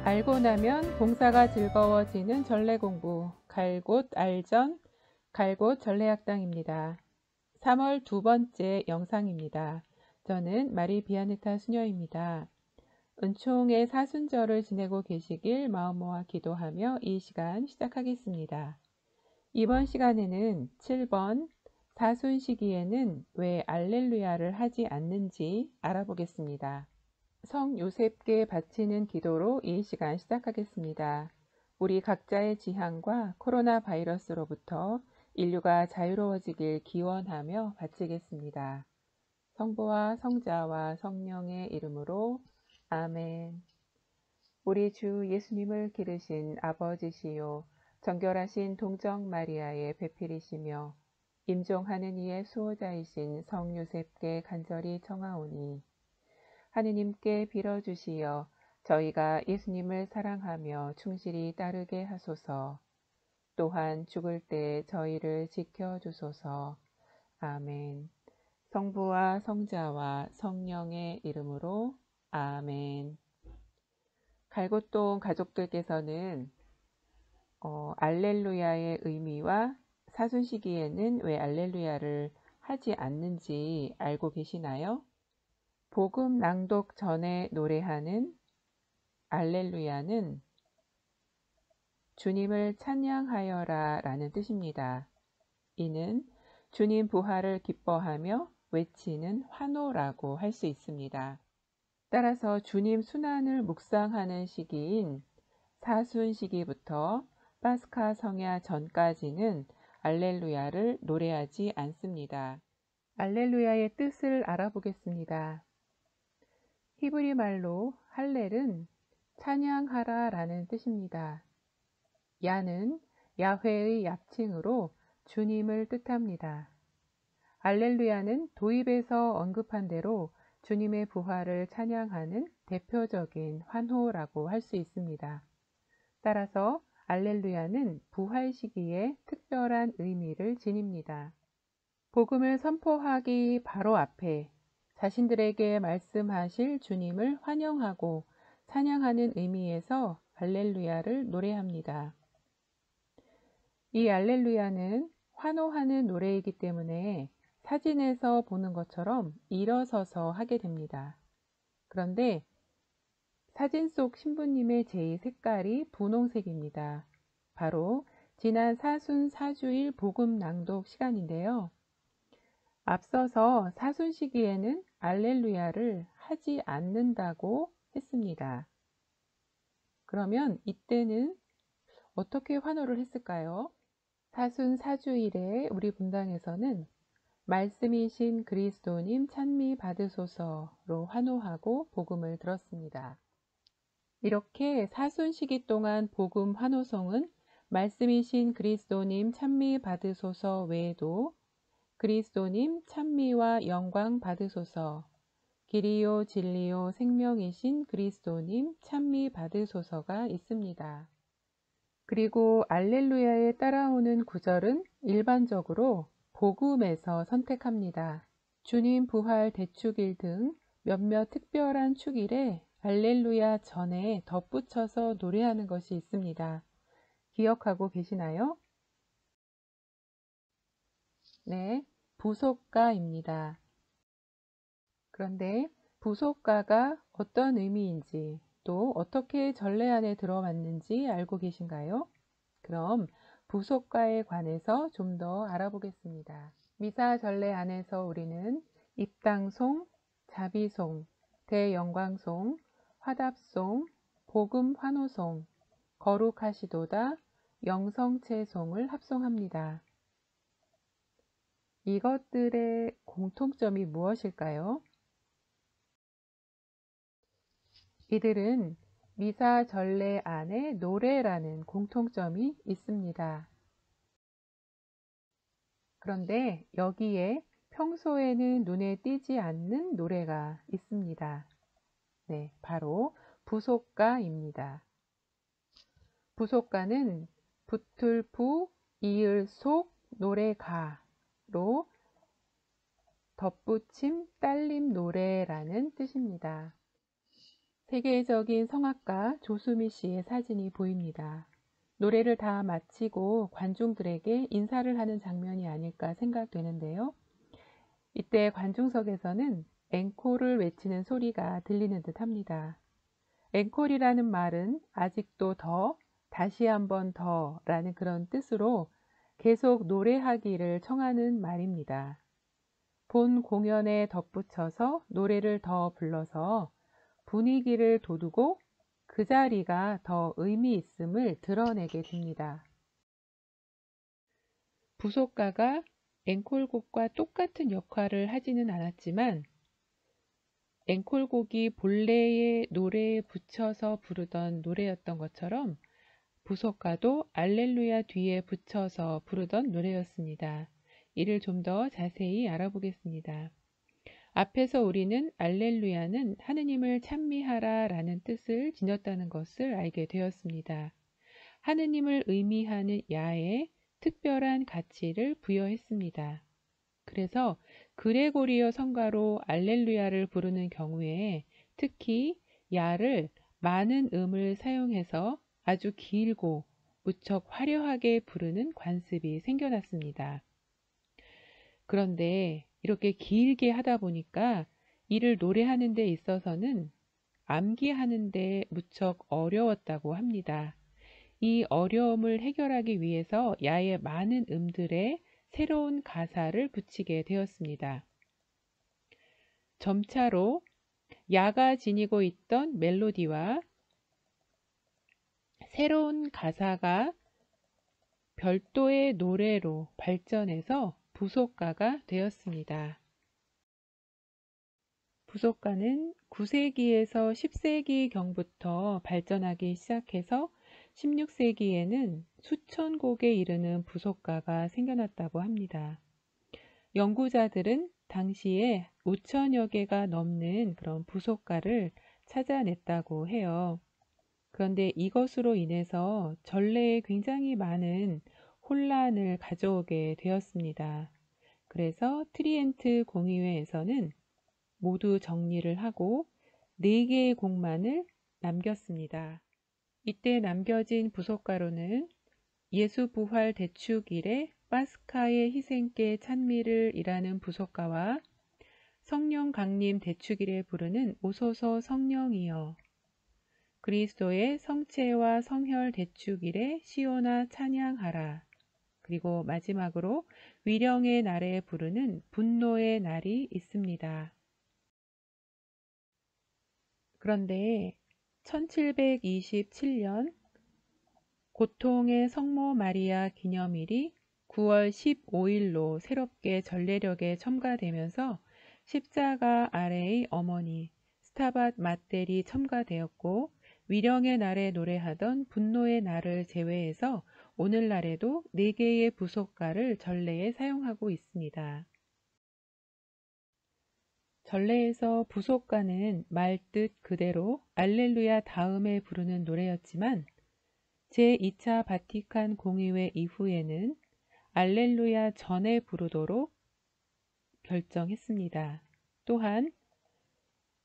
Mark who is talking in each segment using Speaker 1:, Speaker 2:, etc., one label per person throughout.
Speaker 1: 알고 나면 봉사가 즐거워지는 전래공부 갈곳 알전 갈곳 전래학당입니다. 3월 두 번째 영상입니다. 저는 마리 비아누타 수녀입니다. 은총의 사순절을 지내고 계시길 마음 모아 기도하며 이 시간 시작하겠습니다. 이번 시간에는 7번 사순 시기에는 왜 알렐루야를 하지 않는지 알아보겠습니다. 성 요셉께 바치는 기도로 이 시간 시작하겠습니다. 우리 각자의 지향과 코로나 바이러스로부터 인류가 자유로워지길 기원하며 바치겠습니다. 성부와 성자와 성령의 이름으로 아멘. 우리 주 예수님을 기르신 아버지시요 정결하신 동정 마리아의 배필이시며 임종하는 이의 수호자이신 성 요셉께 간절히 청하오니 하느님께 빌어주시어 저희가 예수님을 사랑하며 충실히 따르게 하소서. 또한 죽을 때 저희를 지켜주소서. 아멘. 성부와 성자와 성령의 이름으로 아멘. 갈곳동 가족들께서는 알렐루야의 의미와 사순 시기에는 왜 알렐루야를 하지 않는지 알고 계시나요? 복음 낭독 전에 노래하는 알렐루야는 주님을 찬양하여라 라는 뜻입니다. 이는 주님 부활을 기뻐하며 외치는 환호라고 할 수 있습니다. 따라서 주님 순환을 묵상하는 시기인 사순 시기부터 파스카 성야 전까지는 알렐루야를 노래하지 않습니다. 알렐루야의 뜻을 알아보겠습니다. 히브리 말로 할렐은 찬양하라 라는 뜻입니다. 야는 야훼의 약칭으로 주님을 뜻합니다. 알렐루야는 도입에서 언급한 대로 주님의 부활을 찬양하는 대표적인 환호라고 할 수 있습니다. 따라서 알렐루야는 부활 시기에 특별한 의미를 지닙니다. 복음을 선포하기 바로 앞에 자신들에게 말씀하실 주님을 환영하고 찬양하는 의미에서 알렐루야를 노래합니다. 이 알렐루야는 환호하는 노래이기 때문에 사진에서 보는 것처럼 일어서서 하게 됩니다. 그런데 사진 속 신부님의 제의 색깔이 분홍색입니다. 바로 지난 사순 사주일 복음 낭독 시간인데요. 앞서서 사순 시기에는 알렐루야를 하지 않는다고 했습니다. 그러면 이때는 어떻게 환호를 했을까요? 사순 사주일에 우리 분당에서는 말씀이신 그리스도님 찬미 받으소서로 환호하고 복음을 들었습니다. 이렇게 사순 시기 동안 복음 환호성은 말씀이신 그리스도님 찬미 받으소서 외에도 그리스도님 찬미와 영광 받으소서, 길이요 진리요 생명이신 그리스도님 찬미 받으소서가 있습니다. 그리고 알렐루야에 따라오는 구절은 일반적으로 복음에서 선택합니다. 주님 부활 대축일 등 몇몇 특별한 축일에 알렐루야 전에 덧붙여서 노래하는 것이 있습니다. 기억하고 계시나요? 네, 부속가입니다. 그런데 부속가가 어떤 의미인지 또 어떻게 전례 안에 들어왔는지 알고 계신가요? 그럼 부속가에 관해서 좀 더 알아보겠습니다. 미사 전례 안에서 우리는 입당송, 자비송, 대영광송, 화답송, 복음 환호송, 거룩하시도다, 영성체송을 합송합니다. 이것들의 공통점이 무엇일까요? 이들은 미사 전례 안에 노래라는 공통점이 있습니다. 그런데 여기에 평소에는 눈에 띄지 않는 노래가 있습니다. 네, 바로 부속가입니다. 부속가는 붙을부, 이을속, 노래가로 덧붙임, 딸림 노래라는 뜻입니다. 세계적인 성악가 조수미 씨의 사진이 보입니다. 노래를 다 마치고 관중들에게 인사를 하는 장면이 아닐까 생각되는데요. 이때 관중석에서는 앵콜을 외치는 소리가 들리는 듯 합니다. 앵콜이라는 말은 아직도 더, 다시 한번 더 라는 그런 뜻으로 계속 노래하기를 청하는 말입니다. 본 공연에 덧붙여서 노래를 더 불러서 분위기를 돋우고 그 자리가 더 의미 있음을 드러내게 됩니다. 부속가가 앵콜곡과 똑같은 역할을 하지는 않았지만 앵콜곡이 본래의 노래에 붙여서 부르던 노래였던 것처럼 부속가도 알렐루야 뒤에 붙여서 부르던 노래였습니다. 이를 좀 더 자세히 알아보겠습니다. 앞에서 우리는 알렐루야는 하느님을 찬미하라 라는 뜻을 지녔다는 것을 알게 되었습니다. 하느님을 의미하는 야에 특별한 가치를 부여했습니다. 그래서 그레고리어 성가로 알렐루야를 부르는 경우에 특히 야를 많은 음을 사용해서 아주 길고 무척 화려하게 부르는 관습이 생겨났습니다. 그런데 이렇게 길게 하다 보니까 이를 노래하는 데 있어서는 암기하는 데 무척 어려웠다고 합니다. 이 어려움을 해결하기 위해서 야의 많은 음들에 새로운 가사를 붙이게 되었습니다. 점차로 야가 지니고 있던 멜로디와 새로운 가사가 별도의 노래로 발전해서 부속가가 되었습니다. 부속가는 9세기에서 10세기경부터 발전하기 시작해서 16세기에는 수천 곡에 이르는 부속가가 생겨났다고 합니다. 연구자들은 당시에 5천여 개가 넘는 그런 부속가를 찾아냈다고 해요. 그런데 이것으로 인해서 전래에 굉장히 많은 혼란을 가져오게 되었습니다. 그래서 트리엔트 공의회에서는 모두 정리를 하고 4개의 곡만을 남겼습니다. 이때 남겨진 부속가로는 예수 부활 대축일에 파스카의 희생께 찬미를 이라는 부속가와 성령 강림 대축일에 부르는 오소서 성령이여, 그리스도의 성체와 성혈 대축일에 시온아 찬양하라, 그리고 마지막으로 위령의 날에 부르는 분노의 날이 있습니다. 그런데 1727년 고통의 성모 마리아 기념일이 9월 15일로 새롭게 전래력에 첨가되면서 십자가 아래의 어머니 스타밧 마텔이 첨가되었고, 위령의 날에 노래하던 분노의 날을 제외해서 오늘날에도 4개의 부속가를 전래에 사용하고 있습니다. 전래에서 부속가는 말뜻 그대로 알렐루야 다음에 부르는 노래였지만 제2차 바티칸 공의회 이후에는 알렐루야 전에 부르도록 결정했습니다. 또한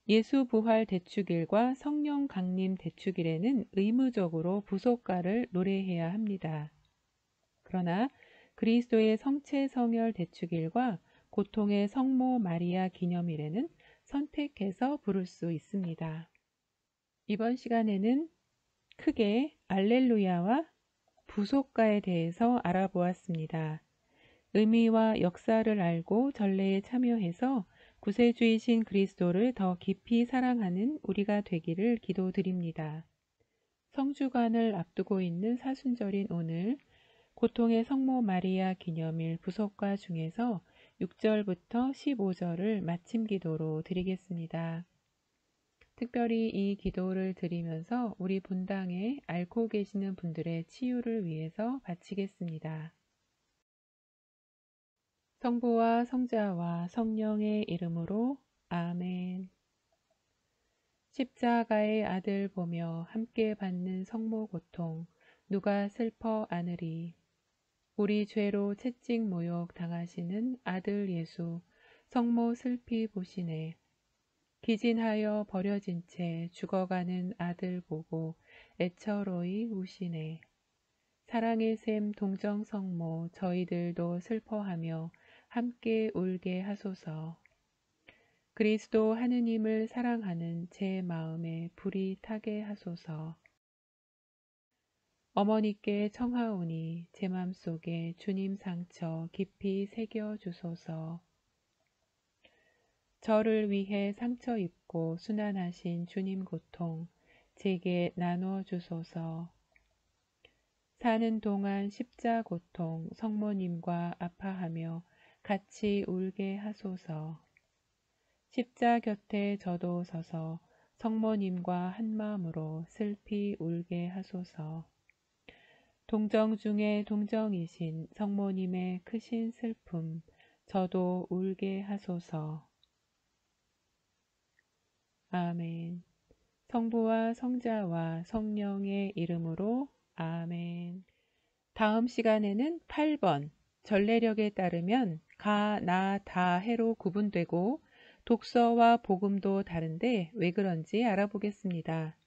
Speaker 1: 예수 부활 대축일과 성령 강림 대축일에는 의무적으로 부속가를 노래해야 합니다. 그러나 그리스도의 성체 성혈 대축일과 고통의 성모 마리아 기념일에는 선택해서 부를 수 있습니다. 이번 시간에는 크게 알렐루야와 부속가에 대해서 알아보았습니다. 의미와 역사를 알고 전래에 참여해서 구세주이신 그리스도를 더 깊이 사랑하는 우리가 되기를 기도드립니다. 성주관을 앞두고 있는 사순절인 오늘 고통의 성모 마리아 기념일 부속가 중에서 6절부터 15절을 마침 기도로 드리겠습니다. 특별히 이 기도를 드리면서 우리 본당에 앓고 계시는 분들의 치유를 위해서 바치겠습니다. 성부와 성자와 성령의 이름으로 아멘. 십자가의 아들 보며 함께 받는 성모 고통 누가 슬퍼 안으리. 우리 죄로 채찍 모욕 당하시는 아들 예수 성모 슬피 보시네. 기진하여 버려진 채 죽어가는 아들 보고 애처로이 우시네. 사랑의 샘 동정성모 저희들도 슬퍼하며 함께 울게 하소서. 그리스도 하느님을 사랑하는 제 마음에 불이 타게 하소서. 어머니께 청하오니 제 맘속에 주님 상처 깊이 새겨 주소서. 저를 위해 상처 입고 순환하신 주님 고통 제게 나눠 주소서. 사는 동안 십자 고통 성모님과 아파하며 같이 울게 하소서. 십자 곁에 저도 서서 성모님과 한마음으로 슬피 울게 하소서. 동정 중에 동정이신 성모님의 크신 슬픔 저도 울게 하소서. 아멘. 성부와 성자와 성령의 이름으로 아멘. 다음 시간에는 8번 전례력에 따르면 가, 나, 다 해로 구분되고 독서와 복음도 다른데 왜 그런지 알아보겠습니다.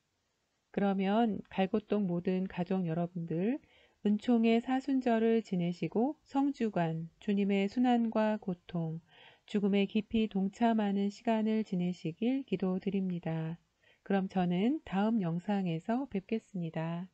Speaker 1: 그러면 갈고동 모든 가족 여러분들 은총의 사순절을 지내시고 성주간 주님의 순환과 고통, 죽음에 깊이 동참하는 시간을 지내시길 기도드립니다. 그럼 저는 다음 영상에서 뵙겠습니다.